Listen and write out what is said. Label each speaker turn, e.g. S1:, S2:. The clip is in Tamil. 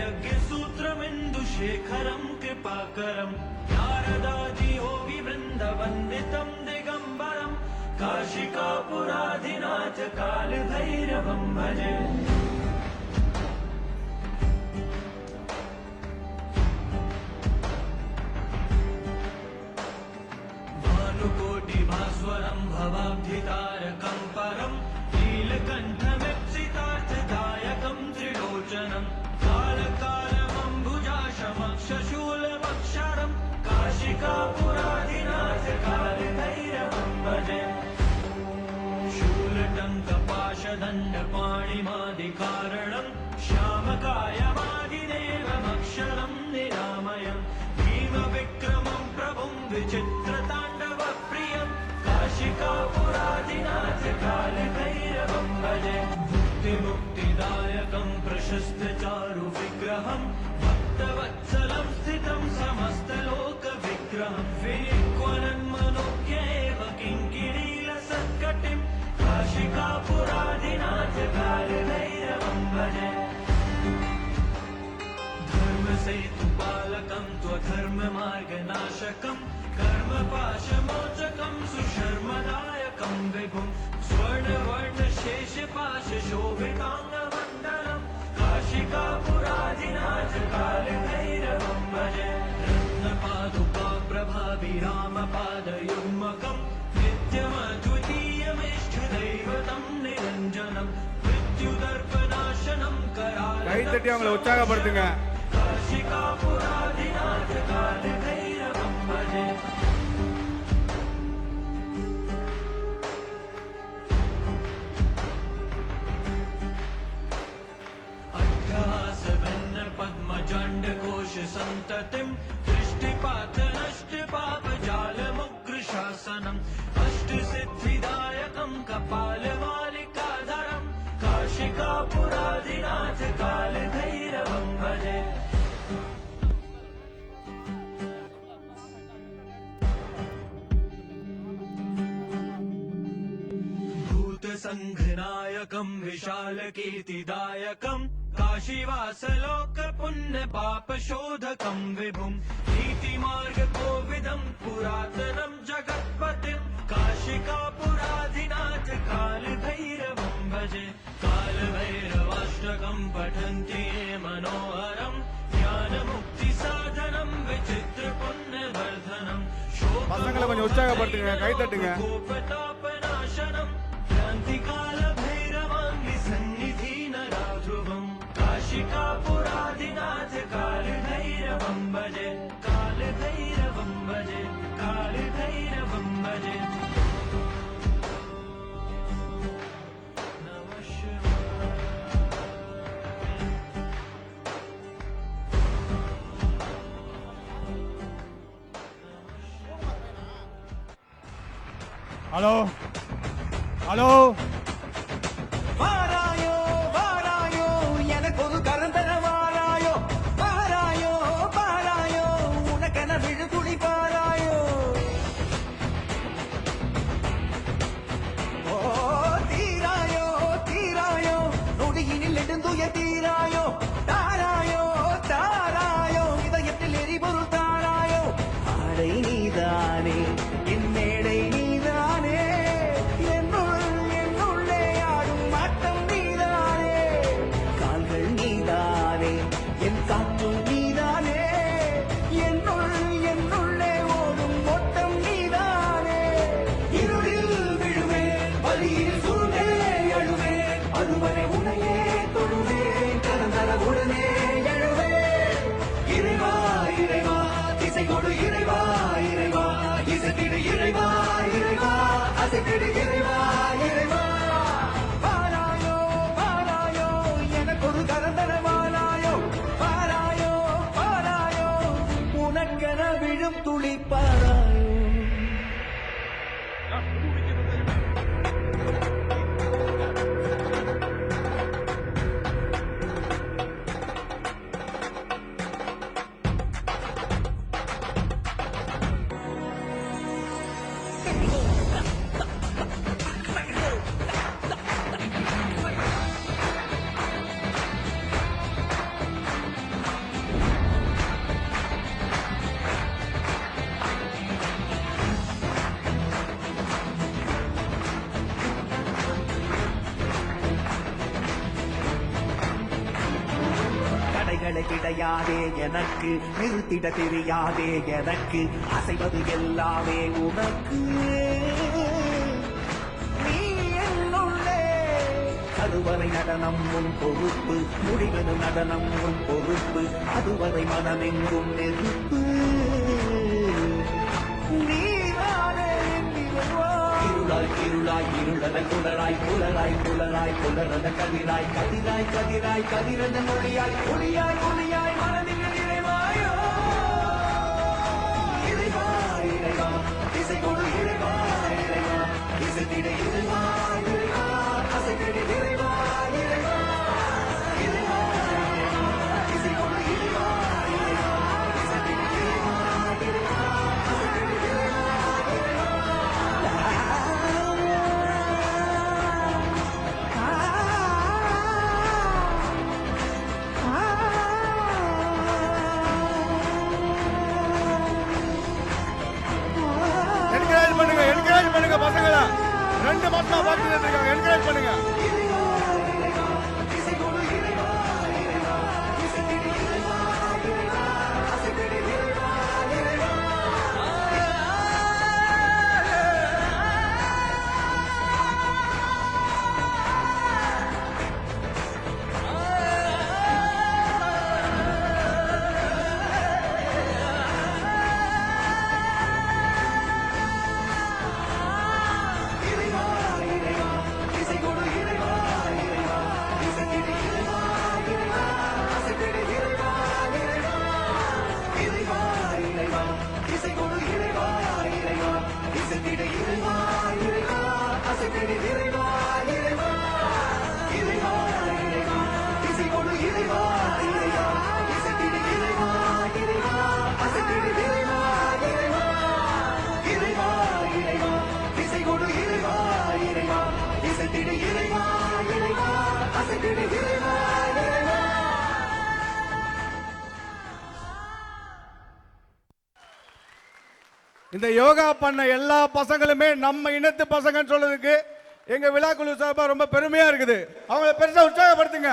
S1: यज्ञसूत्रमिन्दुशेखरं कृपाकरं नारदादियोगिवृन्दवन्दितं दिगम्बरं काशिकापुराधिनाथ कालभैरवं भजे। भानुकोटिभास्वरं भवाब्धितारकं परं नीलकण्ठमिप्सितार्थदायकं त्रिलोचनं कालकालमम्बुजाशमक्षशूलमक्षरं काशिकापुराधिनाथ कालभैरवं भजे। शूलटङ्कपाशदण्डपाणिमादिकारणं श्यामकायमादिदेवमक्षरं निरामयं भीमविक्रमं प्रभुं विचित्रताण्डवप्रियं काशिकापुराधिनाथ कालभैरवं भजे। मुक्तिदायकं प्रशस्तचारुविग्रहं भक्तवत्सलं स्थितं समस्तलोकविग्रहं विनिक्वलन्मनोज्ञेव किङ्किणीलसत्कटिं काशिकापुराधिनाथ कालभैरवं भजे। धर्मसेतुपालकं त्वधर्ममार्गनाशकं कर्मपाशमोचकं सुशर्मदायकं विभुं स्वर्णवर्णशेषपाशशोभिताङ्गमण्डलं काशिकापुराधिनाथ कालभैरवं भजे। रत्नपादुकाप्रभाभिरामपादयुग्मकं नित्यमद्वितीयमिष्टदैवतं निरञ्जनं मृत्युदर्पनाशनं
S2: உற்சாகப்படுத்துங்க.
S1: काशिकापुराधिनाथ कालभैरवं भजे। पद्मजण्डकोशसन्ततिं दृष्टिपातनष्टपापजालमुग्रशासनम् अष्टसिद्धिदायकं कपालमालिकाधरं काशिकापुराधिनाथ कालभैरवं भजे। भूतसङ्घनायकं विशालकीर्तिदायकं काशीवासलोकपुण्यपापशोधकं विभुं नीतिमार्गकोविदं पुरातनं जगत्पतिं काशिकापुराधिनाथ कालभैरवं भजे। कालभैरवाष्टकं पठन्ति ये मनोहरं ज्ञानमुक्तिसाधनं विचित्रपुण्यवर्धनं कोपतापनाशनं क्रान्तिकालभैरवाङ्गिसन्निधिनराध्रुवं काशिकापुराधिनाथ कालभैरवं भजे। कालभैरवं भजे। कालभैरवं भजे। नमः शिवाय।
S2: ஹலோ ஹலோ
S3: வாராயோ வாராயோ எனக்கு ஒரு கரந்தர வாராயோ வாராயோ வாராயோ உனக்கென விழுதுளி பாராயோ ஓ தீராயோ தீராயோ நொடியினில் நெடுந்துய தீராயோ தாராயோ தாராயோ இதயத்தில் எரிபொருள் தாராயோ ஆடை நீதானே என் மேடை நீதானே என்னுள்ளே ஆடும் ஆட்டம் நீதானே கால்கள் நீதானே என் காற்றும் நீதானே என்னுள்ளே ஓடும் ஓட்டம் நீதானே இருளில் விழுவேன் வலியில் சுருண்டே எழுவேன் அதுவரை உனையே தொழுவேன் கலந்தர உடனே எழுவேன் இறைவா இறைவா திசை கொடு இறைவா இறைவா இசைத்திடு இறைவா இறைவா அசைத்திடு இறைவா இறைவா வாராயோ வாராயோ எனக்கு ஒரு கரந்தர வாராயோ வாராயோ வாராயோ உனக்கென விழும் துளி பாராயோ நிலை கிடையாதே எனக்கு, நிறுத்திட தெரியாதே எனக்கு, அசைவது எல்லாமே உனக்கு. நீ என்னுள்ளே அதுவரை நடனம் உன் பொறுப்பு, முடிவெனும் நடனம் உன் பொறுப்பு, அதுவரை மனமெங்கும் நெருப்பு. நீதானே என் நிகழ்வா. இருளாய் இருளாய் இருளத குளராய் குளராய் குளராய் குளரத கதிராய் கதிராய் கதிராய் கதிரத மொழியாய் ஒளியாய் ஒளியாய் மனதில் இறைவாயோ. இறைவா இறைவா இசை கொடு இறைவா இறைவா இசைத்திட இறைவா இறைவா அசைத்திட இறைவா இறைவா இறைவா இறைவா இசை கொடு இறைவா இறைவா இசைத்திட இறைவா இறைவா அசைத்திட இறைவா இறைவா.
S2: என்கரேஜ் பண்ணுங்க பசங்கள. 2 மாசமா பார்த்துட்டு இருக்காங்க. என்கரேஜ் பண்ணுங்க. இந்த யோகா பண்ண எல்லா பசங்களுமே நம்ம இனத்து பசங்கன்னு சொல்றதுக்கு எங்க விழாக்குழு சார்பா ரொம்ப பெருமையா இருக்குது. அவங்களை பெருசா உற்சாகப்படுத்துங்க.